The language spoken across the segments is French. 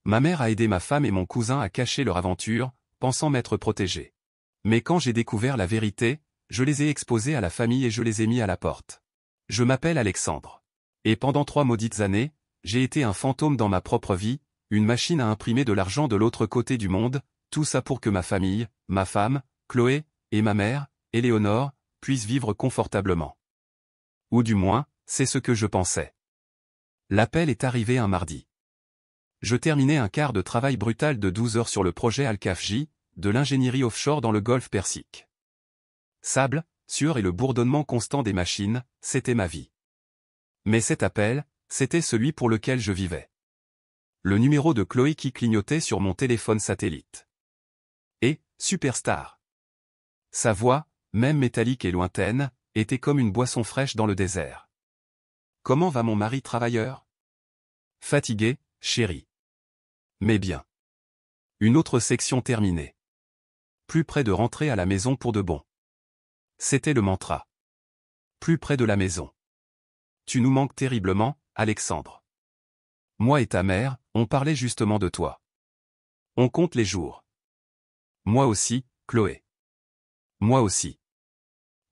Ma mère a aidé ma femme et mon cousin à cacher leur aventure, pensant m'être protégé. Mais quand j'ai découvert la vérité, je les ai exposés à la famille et je les ai mis à la porte. Je m'appelle Alexandre. Et pendant 3 maudites années, j'ai été un fantôme dans ma propre vie, une machine à imprimer de l'argent de l'autre côté du monde, tout ça pour que ma famille, ma femme, Chloé, et ma mère, Éléonore, puissent vivre confortablement. Ou du moins, c'est ce que je pensais. L'appel est arrivé un mardi. Je terminais un quart de travail brutal de 12 heures sur le projet Al-Khafji, de l'ingénierie offshore dans le golfe Persique. Sable, sueur et le bourdonnement constant des machines, c'était ma vie. Mais cet appel, c'était celui pour lequel je vivais. Le numéro de Chloé qui clignotait sur mon téléphone satellite. Et, superstar. Sa voix, même métallique et lointaine, était comme une boisson fraîche dans le désert. Comment va mon mari travailleur? Fatigué, chérie. Mais bien. Une autre section terminée. Plus près de rentrer à la maison pour de bon. C'était le mantra. Plus près de la maison. Tu nous manques terriblement, Alexandre. Moi et ta mère, on parlait justement de toi. On compte les jours. Moi aussi, Chloé. Moi aussi.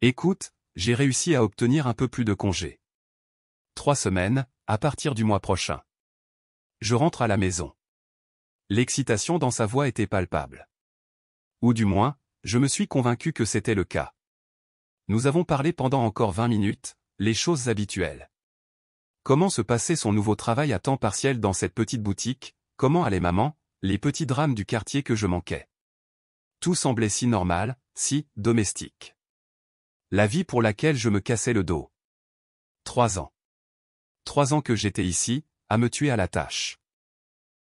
Écoute, j'ai réussi à obtenir un peu plus de congé. 3 semaines, à partir du mois prochain. Je rentre à la maison. L'excitation dans sa voix était palpable. Ou du moins, je me suis convaincu que c'était le cas. Nous avons parlé pendant encore 20 minutes, les choses habituelles. Comment se passait son nouveau travail à temps partiel dans cette petite boutique, comment allait maman, les petits drames du quartier que je manquais. Tout semblait si normal, si domestique. La vie pour laquelle je me cassais le dos. 3 ans. 3 ans que j'étais ici, à me tuer à la tâche.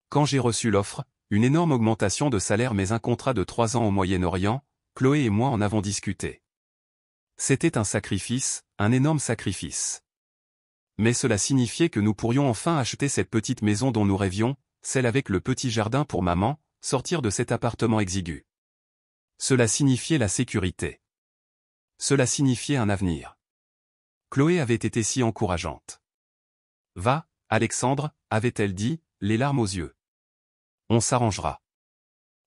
Quand j'ai reçu l'offre, une énorme augmentation de salaire mais un contrat de 3 ans au Moyen-Orient, Chloé et moi en avons discuté. C'était un sacrifice, un énorme sacrifice. Mais cela signifiait que nous pourrions enfin acheter cette petite maison dont nous rêvions, celle avec le petit jardin pour maman, sortir de cet appartement exigu. Cela signifiait la sécurité. Cela signifiait un avenir. Chloé avait été si encourageante. Va, Alexandre, avait-elle dit, les larmes aux yeux. On s'arrangera.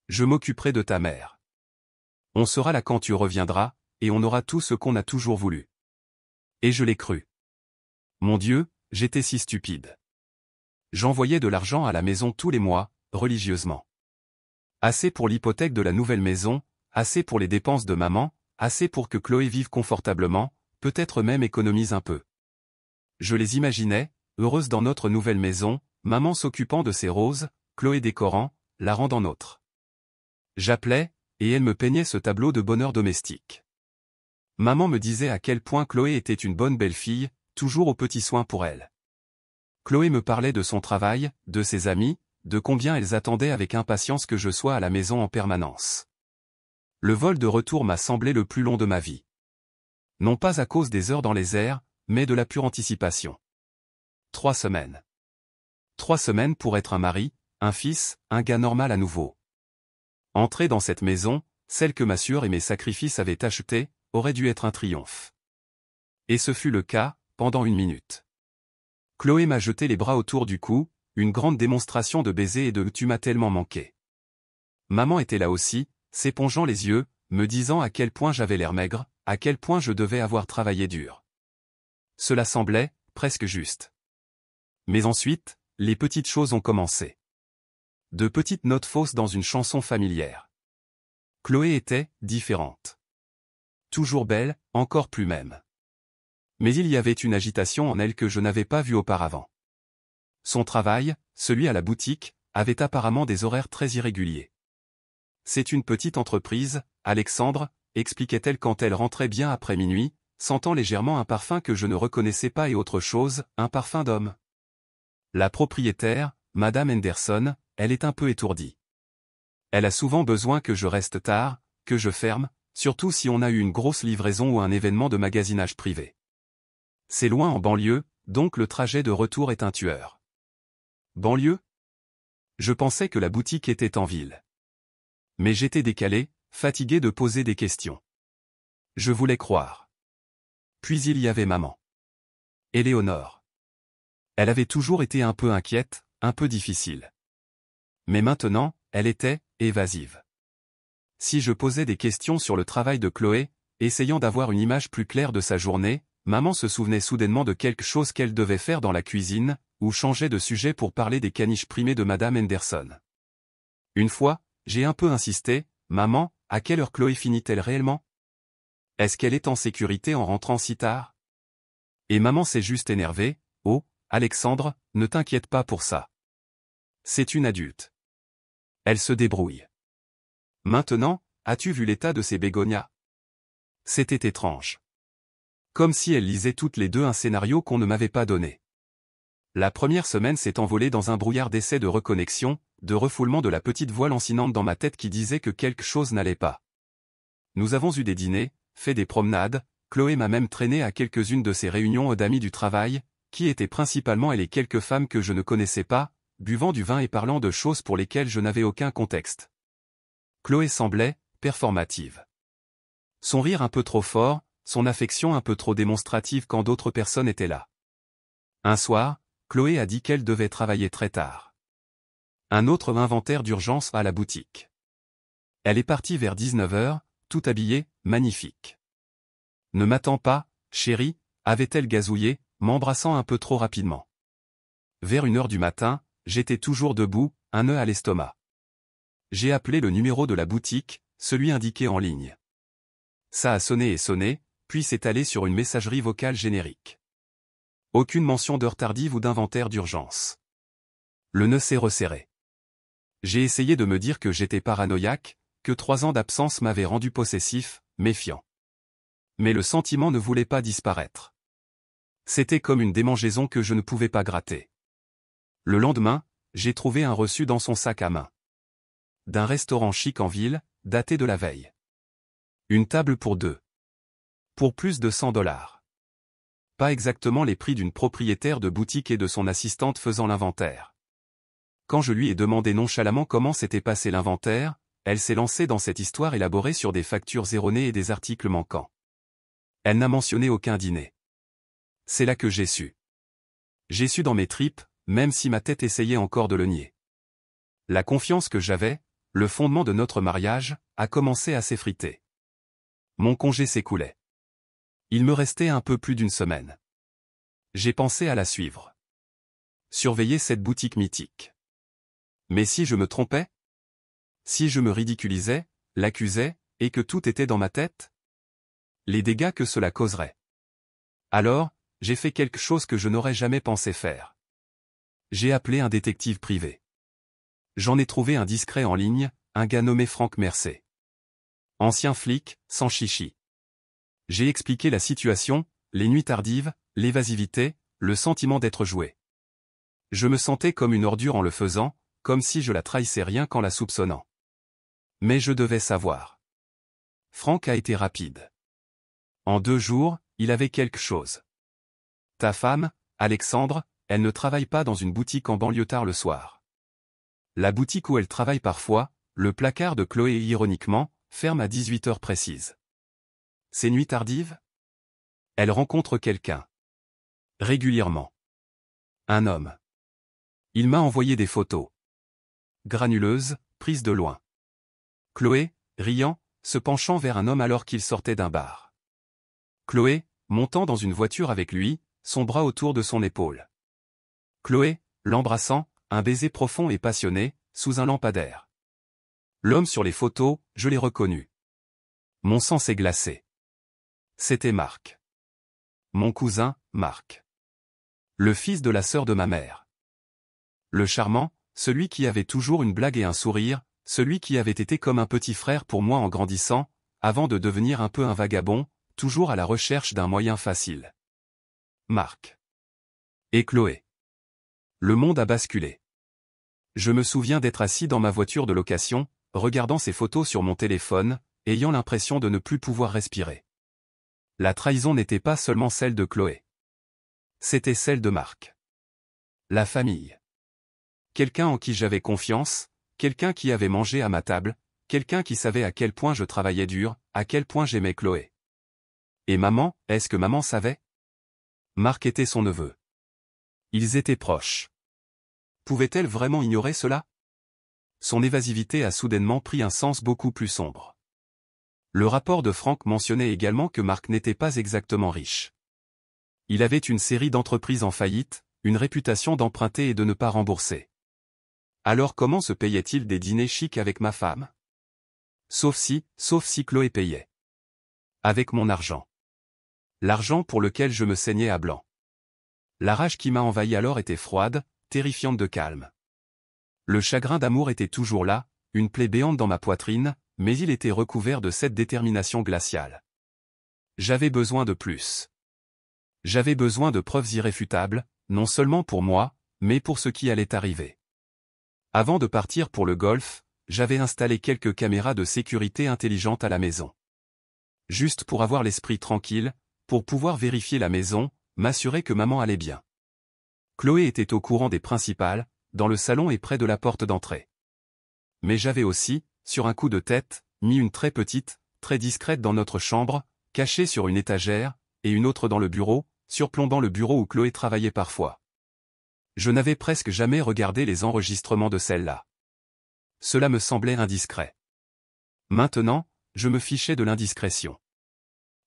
Je m'occuperai de ta mère. On sera là quand tu reviendras, et on aura tout ce qu'on a toujours voulu. Et je l'ai cru. Mon Dieu, j'étais si stupide. J'envoyais de l'argent à la maison tous les mois, religieusement. Assez pour l'hypothèque de la nouvelle maison, assez pour les dépenses de maman, assez pour que Chloé vive confortablement, peut-être même économise un peu. Je les imaginais, heureuses dans notre nouvelle maison, maman s'occupant de ses roses, Chloé décorant, la rendant nôtre. J'appelais, et elle me peignait ce tableau de bonheur domestique. Maman me disait à quel point Chloé était une bonne belle-fille, toujours aux petits soins pour elle. Chloé me parlait de son travail, de ses amis, de combien elles attendaient avec impatience que je sois à la maison en permanence. Le vol de retour m'a semblé le plus long de ma vie. Non pas à cause des heures dans les airs, mais de la pure anticipation. 3 semaines. 3 semaines pour être un mari, un fils, un gars normal à nouveau. Entrer dans cette maison, celle que ma sueur et mes sacrifices avaient achetée, aurait dû être un triomphe. Et ce fut le cas, pendant 1 minute. Chloé m'a jeté les bras autour du cou, une grande démonstration de baiser et de « tu m'as tellement manqué ». Maman était là aussi, s'épongeant les yeux, me disant à quel point j'avais l'air maigre, à quel point je devais avoir travaillé dur. Cela semblait, presque juste. Mais ensuite, les petites choses ont commencé. De petites notes fausses dans une chanson familière. Chloé était différente. Toujours belle, encore plus même. Mais il y avait une agitation en elle que je n'avais pas vue auparavant. Son travail, celui à la boutique, avait apparemment des horaires très irréguliers. C'est une petite entreprise, Alexandre, expliquait-elle quand elle rentrait bien après minuit, sentant légèrement un parfum que je ne reconnaissais pas et autre chose, un parfum d'homme. La propriétaire, Madame Henderson, elle est un peu étourdie. Elle a souvent besoin que je reste tard, que je ferme, surtout si on a eu une grosse livraison ou un événement de magasinage privé. C'est loin en banlieue, donc le trajet de retour est un tueur. Banlieue? Je pensais que la boutique était en ville. Mais j'étais décalé, fatigué de poser des questions. Je voulais croire. Puis il y avait maman. Éléonore. Elle avait toujours été un peu inquiète, un peu difficile. Mais maintenant, elle était évasive. Si je posais des questions sur le travail de Chloé, essayant d'avoir une image plus claire de sa journée, maman se souvenait soudainement de quelque chose qu'elle devait faire dans la cuisine, ou changeait de sujet pour parler des caniches primées de Madame Henderson. Une fois, j'ai un peu insisté, « Maman, à quelle heure Chloé finit-elle réellement? Est-ce qu'elle est en sécurité en rentrant si tard ?» Et maman s'est juste énervée, « Oh, Alexandre, ne t'inquiète pas pour ça. C'est une adulte. Elle se débrouille. » Maintenant, as-tu vu l'état de ces bégonias? C'était étrange. Comme si elles lisaient toutes les deux un scénario qu'on ne m'avait pas donné. La première semaine s'est envolée dans un brouillard d'essais de reconnexion, de refoulement de la petite voix lancinante dans ma tête qui disait que quelque chose n'allait pas. Nous avons eu des dîners, fait des promenades, Chloé m'a même traîné à quelques-unes de ses réunions d'amis du travail, qui étaient principalement elle et quelques femmes que je ne connaissais pas, buvant du vin et parlant de choses pour lesquelles je n'avais aucun contexte. Chloé semblait performative. Son rire un peu trop fort, son affection un peu trop démonstrative quand d'autres personnes étaient là. Un soir, Chloé a dit qu'elle devait travailler très tard. Un autre inventaire d'urgence à la boutique. Elle est partie vers 19h, tout habillée, magnifique. « Ne m'attends pas, chérie », avait-elle gazouillé, m'embrassant un peu trop rapidement. Vers 1h du matin, j'étais toujours debout, un nœud à l'estomac. J'ai appelé le numéro de la boutique, celui indiqué en ligne. Ça a sonné et sonné, puis s'est allé sur une messagerie vocale générique. Aucune mention d'heure tardive ou d'inventaire d'urgence. Le nœud s'est resserré. J'ai essayé de me dire que j'étais paranoïaque, que 3 ans d'absence m'avaient rendu possessif, méfiant. Mais le sentiment ne voulait pas disparaître. C'était comme une démangeaison que je ne pouvais pas gratter. Le lendemain, j'ai trouvé un reçu dans son sac à main. D'un restaurant chic en ville, daté de la veille. Une table pour 2. Pour plus de $100. Pas exactement les prix d'une propriétaire de boutique et de son assistante faisant l'inventaire. Quand je lui ai demandé nonchalamment comment s'était passé l'inventaire, elle s'est lancée dans cette histoire élaborée sur des factures erronées et des articles manquants. Elle n'a mentionné aucun dîner. C'est là que j'ai su. J'ai su dans mes tripes, même si ma tête essayait encore de le nier. La confiance que j'avais, le fondement de notre mariage, a commencé à s'effriter. Mon congé s'écoulait. Il me restait un peu plus d'une semaine. J'ai pensé à la suivre. Surveiller cette boutique mythique. Mais si je me trompais? Si je me ridiculisais, l'accusais, et que tout était dans ma tête? Les dégâts que cela causerait. Alors, j'ai fait quelque chose que je n'aurais jamais pensé faire. J'ai appelé un détective privé. J'en ai trouvé un discret en ligne, un gars nommé Franck Mercé. Ancien flic, sans chichi. J'ai expliqué la situation, les nuits tardives, l'évasivité, le sentiment d'être joué. Je me sentais comme une ordure en le faisant, comme si je la trahissais rien qu'en la soupçonnant. Mais je devais savoir. Franck a été rapide. En 2 jours, il avait quelque chose. Ta femme, Alexandre, elle ne travaille pas dans une boutique en banlieue tard le soir. La boutique où elle travaille parfois, le placard de Chloé ironiquement, ferme à 18h précises. Ces nuits tardives? Elle rencontre quelqu'un. Régulièrement. Un homme. Il m'a envoyé des photos. Granuleuses, prises de loin. Chloé, riant, se penchant vers un homme alors qu'il sortait d'un bar. Chloé, montant dans une voiture avec lui, son bras autour de son épaule. Chloé, l'embrassant, un baiser profond et passionné, sous un lampadaire. L'homme sur les photos, je l'ai reconnu. Mon sang s'est glacé. C'était Marc. Mon cousin, Marc. Le fils de la sœur de ma mère. Le charmant, celui qui avait toujours une blague et un sourire, celui qui avait été comme un petit frère pour moi en grandissant, avant de devenir un peu un vagabond, toujours à la recherche d'un moyen facile. Marc. Et Chloé. Le monde a basculé. Je me souviens d'être assis dans ma voiture de location, regardant ces photos sur mon téléphone, ayant l'impression de ne plus pouvoir respirer. La trahison n'était pas seulement celle de Chloé. C'était celle de Marc. La famille. Quelqu'un en qui j'avais confiance, quelqu'un qui avait mangé à ma table, quelqu'un qui savait à quel point je travaillais dur, à quel point j'aimais Chloé. Et maman, est-ce que maman savait? Marc était son neveu. Ils étaient proches. Pouvait-elle vraiment ignorer cela? son évasivité a soudainement pris un sens beaucoup plus sombre. Le rapport de Franck mentionnait également que Marc n'était pas exactement riche. Il avait une série d'entreprises en faillite, une réputation d'emprunter et de ne pas rembourser. Alors comment se payait-il des dîners chics avec ma femme? Sauf si Chloé payait. Avec mon argent. L'argent pour lequel je me saignais à blanc. La rage qui m'a envahi alors était froide, terrifiante de calme. Le chagrin d'amour était toujours là, une plaie béante dans ma poitrine, mais il était recouvert de cette détermination glaciale. J'avais besoin de plus. J'avais besoin de preuves irréfutables, non seulement pour moi, mais pour ce qui allait arriver. Avant de partir pour le golf, j'avais installé quelques caméras de sécurité intelligentes à la maison. Juste pour avoir l'esprit tranquille, pour pouvoir vérifier la maison, m'assurer que maman allait bien. Chloé était au courant des principales, dans le salon et près de la porte d'entrée. Mais j'avais aussi, sur un coup de tête, mis une très petite, très discrète dans notre chambre, cachée sur une étagère, et une autre dans le bureau, surplombant le bureau où Chloé travaillait parfois. Je n'avais presque jamais regardé les enregistrements de celle-là. Cela me semblait indiscret. Maintenant, je me fichais de l'indiscrétion.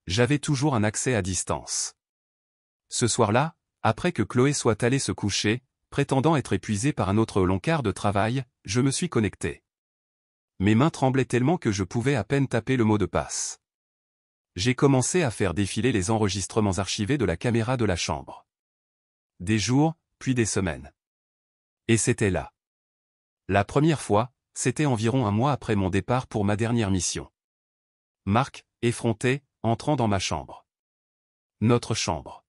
J'avais toujours un accès à distance. Ce soir-là, après que Chloé soit allée se coucher, prétendant être épuisée par un autre long quart de travail, je me suis connecté. Mes mains tremblaient tellement que je pouvais à peine taper le mot de passe. J'ai commencé à faire défiler les enregistrements archivés de la caméra de la chambre. Des jours, puis des semaines. Et c'était là. La première fois, c'était environ un mois après mon départ pour ma dernière mission. Marc, effronté, entrant dans ma chambre. Notre chambre.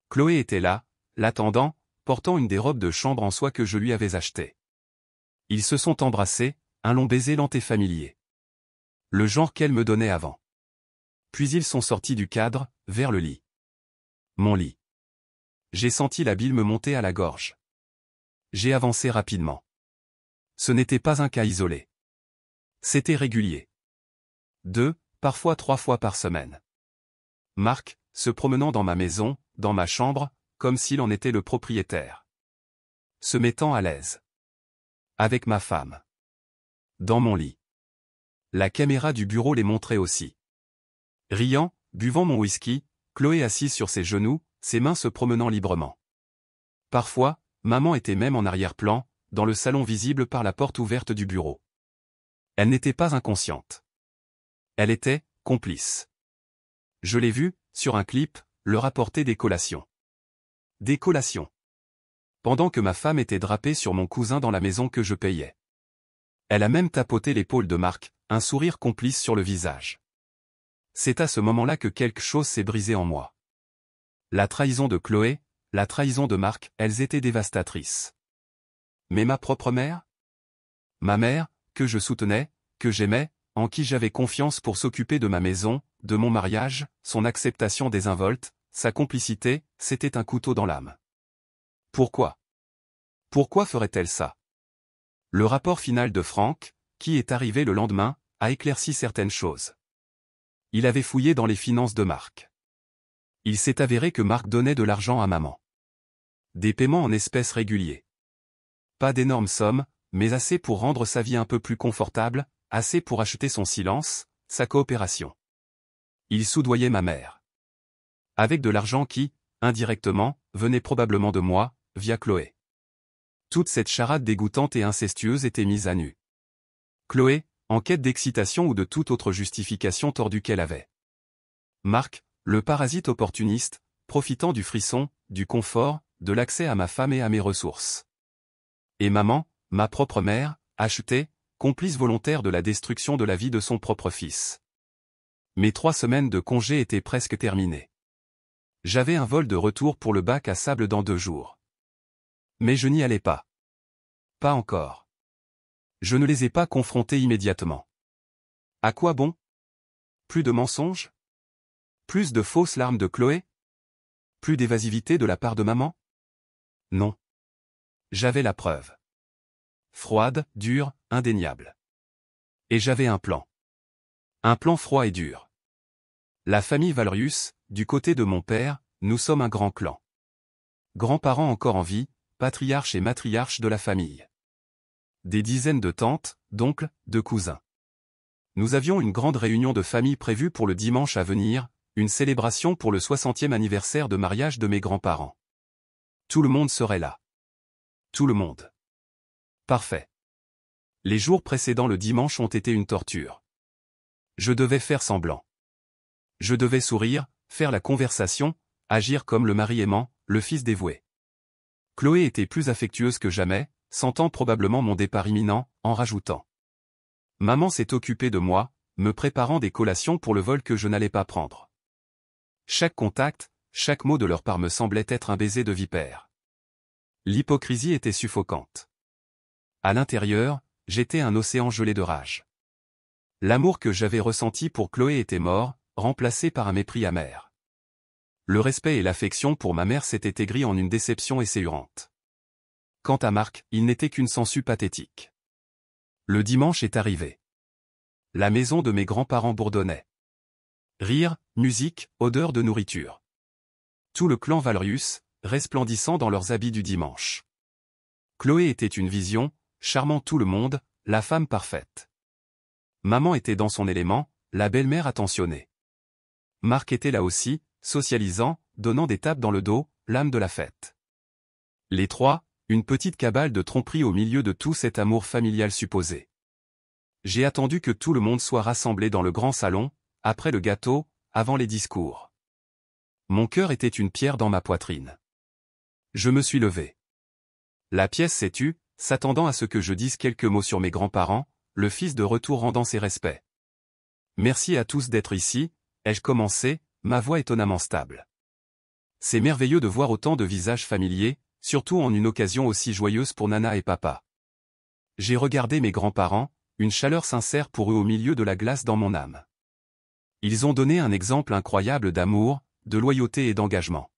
Chloé était là, l'attendant, portant une des robes de chambre en soie que je lui avais achetées. Ils se sont embrassés, un long baiser lent et familier. Le genre qu'elle me donnait avant. Puis ils sont sortis du cadre, vers le lit. Mon lit. J'ai senti la bile me monter à la gorge. J'ai avancé rapidement. Ce n'était pas un cas isolé. C'était régulier. 2, parfois 3 fois par semaine. Marc, se promenant dans ma maison, dans ma chambre, comme s'il en était le propriétaire. Se mettant à l'aise. Avec ma femme. Dans mon lit. La caméra du bureau les montrait aussi. Riant, buvant mon whisky, Chloé assise sur ses genoux, ses mains se promenant librement. Parfois, maman était même en arrière-plan, dans le salon visible par la porte ouverte du bureau. Elle n'était pas inconsciente. Elle était complice. Je l'ai vue, sur un clip, leur apporter des collations. Des collations. Pendant que ma femme était drapée sur mon cousin dans la maison que je payais. Elle a même tapoté l'épaule de Marc, un sourire complice sur le visage. C'est à ce moment-là que quelque chose s'est brisé en moi. La trahison de Chloé, la trahison de Marc, elles étaient dévastatrices. Mais ma propre mère? Ma mère, que je soutenais, que j'aimais, en qui j'avais confiance pour s'occuper de ma maison, de mon mariage, son acceptation désinvolte, sa complicité, c'était un couteau dans l'âme. Pourquoi? Pourquoi ferait-elle ça? Le rapport final de Franck, qui est arrivé le lendemain, a éclairci certaines choses. Il avait fouillé dans les finances de Marc. Il s'est avéré que Marc donnait de l'argent à maman. Des paiements en espèces réguliers. Pas d'énormes sommes, mais assez pour rendre sa vie un peu plus confortable, assez pour acheter son silence, sa coopération. Il soudoyait ma mère. Avec de l'argent qui, indirectement, venait probablement de moi, via Chloé. Toute cette charade dégoûtante et incestueuse était mise à nu. Chloé, en quête d'excitation ou de toute autre justification tordue qu'elle avait. Marc, le parasite opportuniste, profitant du frisson, du confort, de l'accès à ma femme et à mes ressources. Et maman, ma propre mère, achetée, complice volontaire de la destruction de la vie de son propre fils. Mes 3 semaines de congé étaient presque terminées. J'avais un vol de retour pour le bac à sable dans 2 jours. Mais je n'y allais pas. Pas encore. Je ne les ai pas confrontés immédiatement. À quoi bon? Plus de mensonges? Plus de fausses larmes de Chloé? Plus d'évasivité de la part de maman? Non. J'avais la preuve. Froide, dure, indéniable. Et j'avais un plan. Un plan froid et dur. La famille Valerius, du côté de mon père, nous sommes un grand clan. Grands-parents encore en vie, patriarches et matriarches de la famille. Des dizaines de tantes, d'oncles, de cousins. Nous avions une grande réunion de famille prévue pour le dimanche à venir, une célébration pour le 60e anniversaire de mariage de mes grands-parents. Tout le monde serait là. Tout le monde. Parfait. Les jours précédant le dimanche ont été une torture. Je devais faire semblant. Je devais sourire, faire la conversation, agir comme le mari aimant, le fils dévoué. Chloé était plus affectueuse que jamais, sentant probablement mon départ imminent, en rajoutant. Maman s'est occupée de moi, me préparant des collations pour le vol que je n'allais pas prendre. Chaque contact, chaque mot de leur part me semblait être un baiser de vipère. L'hypocrisie était suffocante. À l'intérieur, j'étais un océan gelé de rage. L'amour que j'avais ressenti pour Chloé était mort, remplacé par un mépris amer. Le respect et l'affection pour ma mère s'étaient aigris en une déception essayante. Quant à Marc, il n'était qu'une sangsue pathétique. Le dimanche est arrivé. La maison de mes grands-parents bourdonnait. Rire, musique, odeur de nourriture. Tout le clan Valrius, resplendissant dans leurs habits du dimanche. Chloé était une vision, charmant tout le monde, la femme parfaite. Maman était dans son élément, la belle-mère attentionnée. Marc était là aussi, socialisant, donnant des tapes dans le dos, l'âme de la fête. Les trois, une petite cabale de tromperie au milieu de tout cet amour familial supposé. J'ai attendu que tout le monde soit rassemblé dans le grand salon, après le gâteau, avant les discours. Mon cœur était une pierre dans ma poitrine. Je me suis levé. La pièce s'est tue, s'attendant à ce que je dise quelques mots sur mes grands-parents, le fils de retour rendant ses respects. Merci à tous d'être ici, ai-je commencé, ma voix étonnamment stable. C'est merveilleux de voir autant de visages familiers, surtout en une occasion aussi joyeuse pour Nana et Papa. J'ai regardé mes grands-parents, une chaleur sincère pour eux au milieu de la glace dans mon âme. Ils ont donné un exemple incroyable d'amour, de loyauté et d'engagement.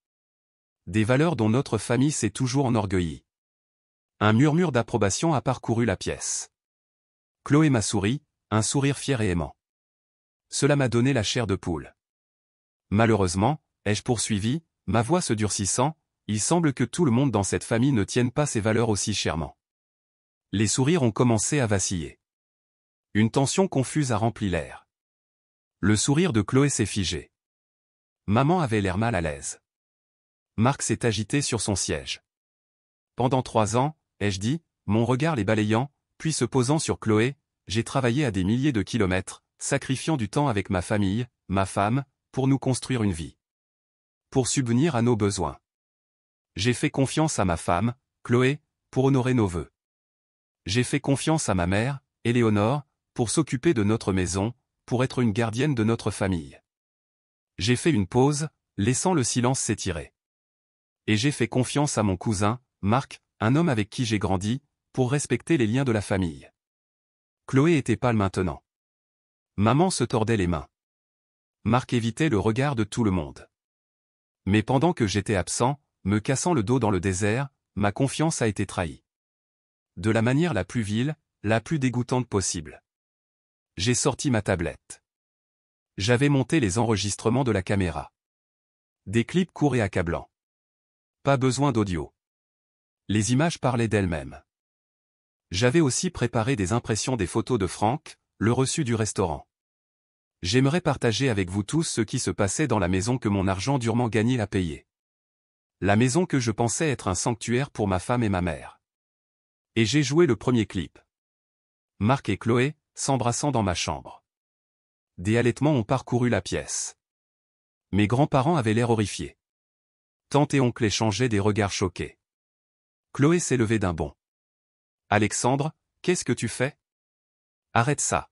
Des valeurs dont notre famille s'est toujours enorgueillie. Un murmure d'approbation a parcouru la pièce. Chloé m'a souri, un sourire fier et aimant. Cela m'a donné la chair de poule. Malheureusement, ai-je poursuivi, ma voix se durcissant, il semble que tout le monde dans cette famille ne tienne pas ces valeurs aussi chèrement. Les sourires ont commencé à vaciller. Une tension confuse a rempli l'air. Le sourire de Chloé s'est figé. Maman avait l'air mal à l'aise. Marc s'est agité sur son siège. Pendant 3 ans, ai-je dit, mon regard les balayant, puis se posant sur Chloé, j'ai travaillé à des milliers de kilomètres, sacrifiant du temps avec ma famille, ma femme, pour nous construire une vie. Pour subvenir à nos besoins. J'ai fait confiance à ma femme, Chloé, pour honorer nos vœux. J'ai fait confiance à ma mère, Éléonore, pour s'occuper de notre maison, pour être une gardienne de notre famille. J'ai fait une pause, laissant le silence s'étirer. Et j'ai fait confiance à mon cousin, Marc, un homme avec qui j'ai grandi, pour respecter les liens de la famille. Chloé était pâle maintenant. Maman se tordait les mains. Marc évitait le regard de tout le monde. Mais pendant que j'étais absent, me cassant le dos dans le désert, ma confiance a été trahie. De la manière la plus vile, la plus dégoûtante possible. J'ai sorti ma tablette. J'avais monté les enregistrements de la caméra. Des clips courts et accablants. Pas besoin d'audio. Les images parlaient d'elles-mêmes. J'avais aussi préparé des impressions des photos de Franck, le reçu du restaurant. J'aimerais partager avec vous tous ce qui se passait dans la maison que mon argent durement gagné a payée. La maison que je pensais être un sanctuaire pour ma femme et ma mère. Et j'ai joué le premier clip. Marc et Chloé, s'embrassant dans ma chambre. Des halètements ont parcouru la pièce. Mes grands-parents avaient l'air horrifiés. Tante et oncle échangeaient des regards choqués. Chloé s'est levée d'un bond. Alexandre, qu'est-ce que tu fais? Arrête ça.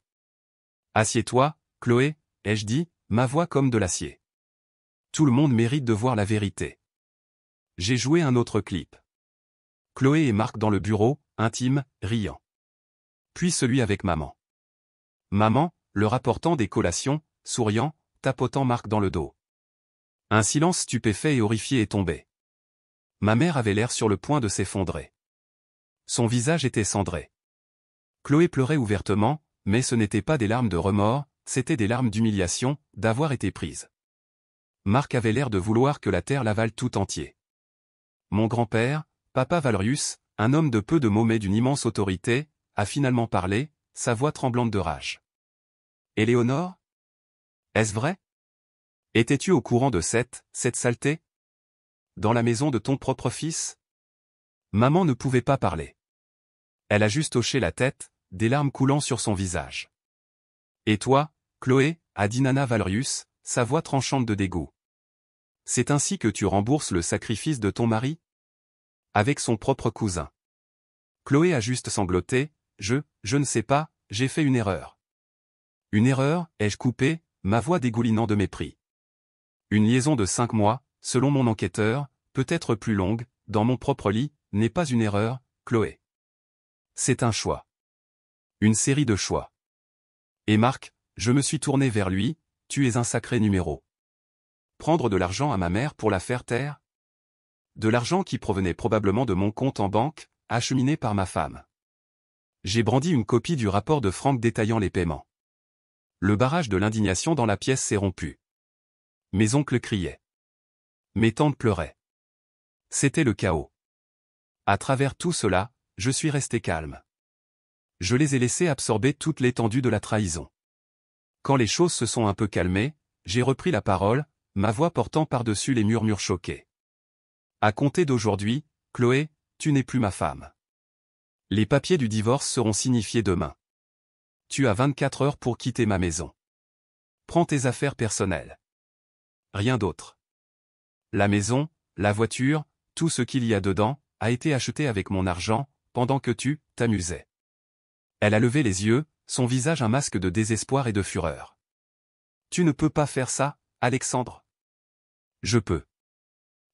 Assieds-toi, Chloé, ai-je dit, ma voix comme de l'acier. Tout le monde mérite de voir la vérité. J'ai joué un autre clip. Chloé et Marc dans le bureau, intime, riant. Puis celui avec maman. Maman, leur apportant des collations, souriant, tapotant Marc dans le dos. Un silence stupéfait et horrifié est tombé. Ma mère avait l'air sur le point de s'effondrer. Son visage était cendré. Chloé pleurait ouvertement, mais ce n'étaient pas des larmes de remords, c'étaient des larmes d'humiliation, d'avoir été prise. Marc avait l'air de vouloir que la terre l'avale tout entier. Mon grand-père, Papa Valrius, un homme de peu de mots mais d'une immense autorité, a finalement parlé, sa voix tremblante de rage. Éléonore? Est-ce vrai? Étais-tu au courant de cette saleté? Dans la maison de ton propre fils? Maman ne pouvait pas parler. Elle a juste hoché la tête, des larmes coulant sur son visage. Et toi, Chloé, a dit Nana Valerius, sa voix tranchante de dégoût. C'est ainsi que tu rembourses le sacrifice de ton mari? Avec son propre cousin. Chloé a juste sangloté, je ne sais pas, j'ai fait une erreur. Une erreur, ai-je coupé, ma voix dégoulinant de mépris. Une liaison de 5 mois, selon mon enquêteur, peut-être plus longue, dans mon propre lit, n'est pas une erreur, Chloé. C'est un choix. Une série de choix. Et Marc, je me suis tourné vers lui, tu es un sacré numéro. Prendre de l'argent à ma mère pour la faire taire? De l'argent qui provenait probablement de mon compte en banque, acheminé par ma femme. J'ai brandi une copie du rapport de Franck détaillant les paiements. Le barrage de l'indignation dans la pièce s'est rompu. Mes oncles criaient. Mes tantes pleuraient. C'était le chaos. À travers tout cela, je suis resté calme. Je les ai laissés absorber toute l'étendue de la trahison. Quand les choses se sont un peu calmées, j'ai repris la parole, ma voix portant par-dessus les murmures choqués. À compter d'aujourd'hui, Chloé, tu n'es plus ma femme. Les papiers du divorce seront signifiés demain. Tu as 24 heures pour quitter ma maison. Prends tes affaires personnelles. Rien d'autre. La maison, la voiture, tout ce qu'il y a dedans, a été acheté avec mon argent, pendant que tu t'amusais. Elle a levé les yeux, son visage un masque de désespoir et de fureur. Tu ne peux pas faire ça, Alexandre. Je peux.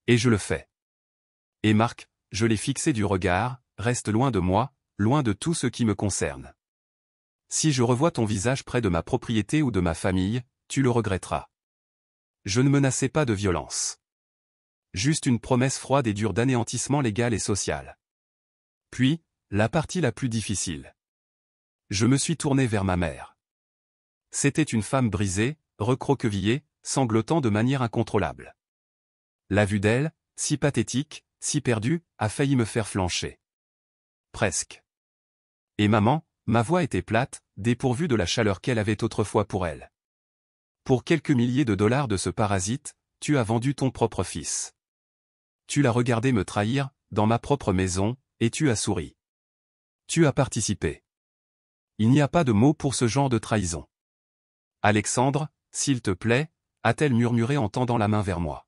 Et je le fais. Et Marc, je l'ai fixé du regard, reste loin de moi, loin de tout ce qui me concerne. Si je revois ton visage près de ma propriété ou de ma famille, tu le regretteras. Je ne menaçais pas de violence. Juste une promesse froide et dure d'anéantissement légal et social. Puis, la partie la plus difficile. Je me suis tourné vers ma mère. C'était une femme brisée, recroquevillée, sanglotant de manière incontrôlable. La vue d'elle, si pathétique, si perdue, a failli me faire flancher. Presque. Et maman, ma voix était plate, dépourvue de la chaleur qu'elle avait autrefois pour elle. Pour quelques milliers de dollars de ce parasite, tu as vendu ton propre fils. Tu l'as regardé me trahir, dans ma propre maison, et tu as souri. Tu as participé. Il n'y a pas de mots pour ce genre de trahison. Alexandre, s'il te plaît, a-t-elle murmuré en tendant la main vers moi.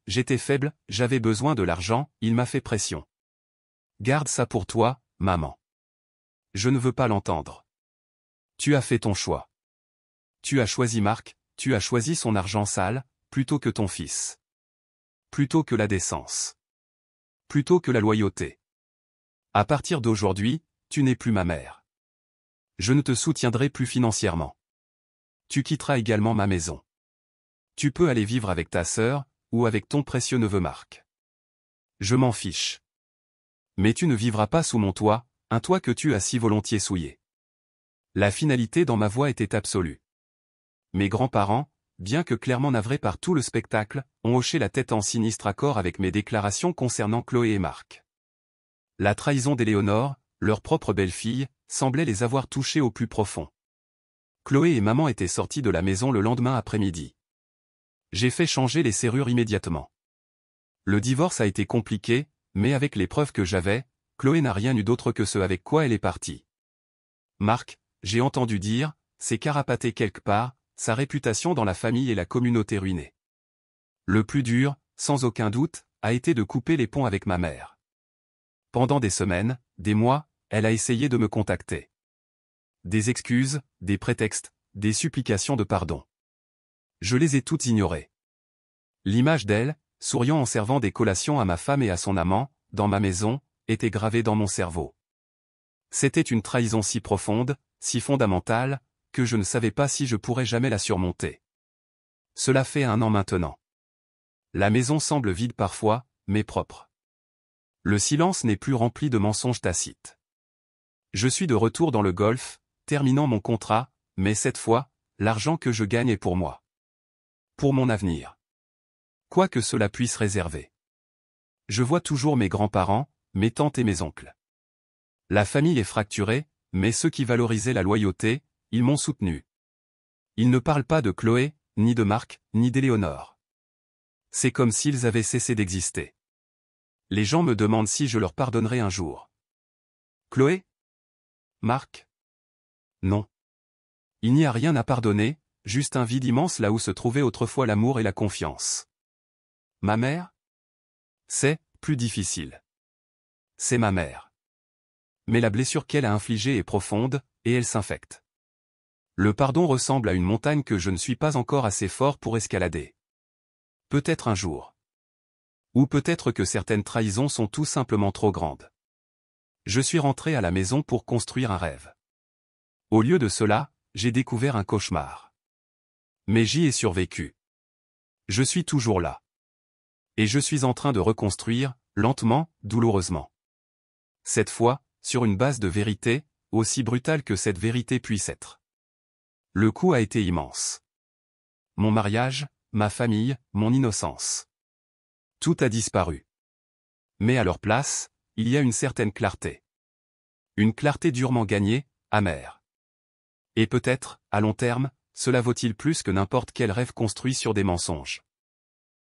J'étais faible, j'avais besoin de l'argent, il m'a fait pression. Garde ça pour toi, maman. Je ne veux pas l'entendre. Tu as fait ton choix. Tu as choisi Marc, tu as choisi son argent sale, plutôt que ton fils. Plutôt que la décence. Plutôt que la loyauté. À partir d'aujourd'hui, tu n'es plus ma mère. Je ne te soutiendrai plus financièrement. Tu quitteras également ma maison. Tu peux aller vivre avec ta sœur, ou avec ton précieux neveu Marc. Je m'en fiche. Mais tu ne vivras pas sous mon toit, un toit que tu as si volontiers souillé. La finalité dans ma voix était absolue. Mes grands-parents, bien que clairement navrés par tout le spectacle, ont hoché la tête en sinistre accord avec mes déclarations concernant Chloé et Marc. La trahison d'Éléonore, leur propre belle-fille, semblait les avoir touchés au plus profond. Chloé et maman étaient sorties de la maison le lendemain après-midi. J'ai fait changer les serrures immédiatement. Le divorce a été compliqué, mais avec les preuves que j'avais, Chloé n'a rien eu d'autre que ce avec quoi elle est partie. Marc, j'ai entendu dire, s'est carapaté quelque part, sa réputation dans la famille et la communauté ruinée. Le plus dur, sans aucun doute, a été de couper les ponts avec ma mère. Pendant des semaines, des mois, elle a essayé de me contacter. Des excuses, des prétextes, des supplications de pardon. Je les ai toutes ignorées. L'image d'elle, souriant en servant des collations à ma femme et à son amant, dans ma maison, était gravée dans mon cerveau. C'était une trahison si profonde, si fondamentale, que je ne savais pas si je pourrais jamais la surmonter. Cela fait 1 an maintenant. La maison semble vide parfois, mais propre. Le silence n'est plus rempli de mensonges tacites. Je suis de retour dans le golf, terminant mon contrat, mais cette fois, l'argent que je gagne est pour moi. Pour mon avenir. Quoi que cela puisse réserver. Je vois toujours mes grands-parents, mes tantes et mes oncles. La famille est fracturée, mais ceux qui valorisaient la loyauté, ils m'ont soutenu. Ils ne parlent pas de Chloé, ni de Marc, ni d'Éléonore. C'est comme s'ils avaient cessé d'exister. Les gens me demandent si je leur pardonnerai un jour. Chloé? Marc? Non. Il n'y a rien à pardonner, juste un vide immense là où se trouvait autrefois l'amour et la confiance. Ma mère? C'est plus difficile. C'est ma mère. Mais la blessure qu'elle a infligée est profonde, et elle s'infecte. Le pardon ressemble à une montagne que je ne suis pas encore assez fort pour escalader. Peut-être un jour. Ou peut-être que certaines trahisons sont tout simplement trop grandes. Je suis rentré à la maison pour construire un rêve. Au lieu de cela, j'ai découvert un cauchemar. Mais j'y ai survécu. Je suis toujours là. Et je suis en train de reconstruire, lentement, douloureusement. Cette fois, sur une base de vérité, aussi brutale que cette vérité puisse être. Le coup a été immense. Mon mariage, ma famille, mon innocence. Tout a disparu. Mais à leur place, il y a une certaine clarté. Une clarté durement gagnée, amère. Et peut-être, à long terme, cela vaut-il plus que n'importe quel rêve construit sur des mensonges.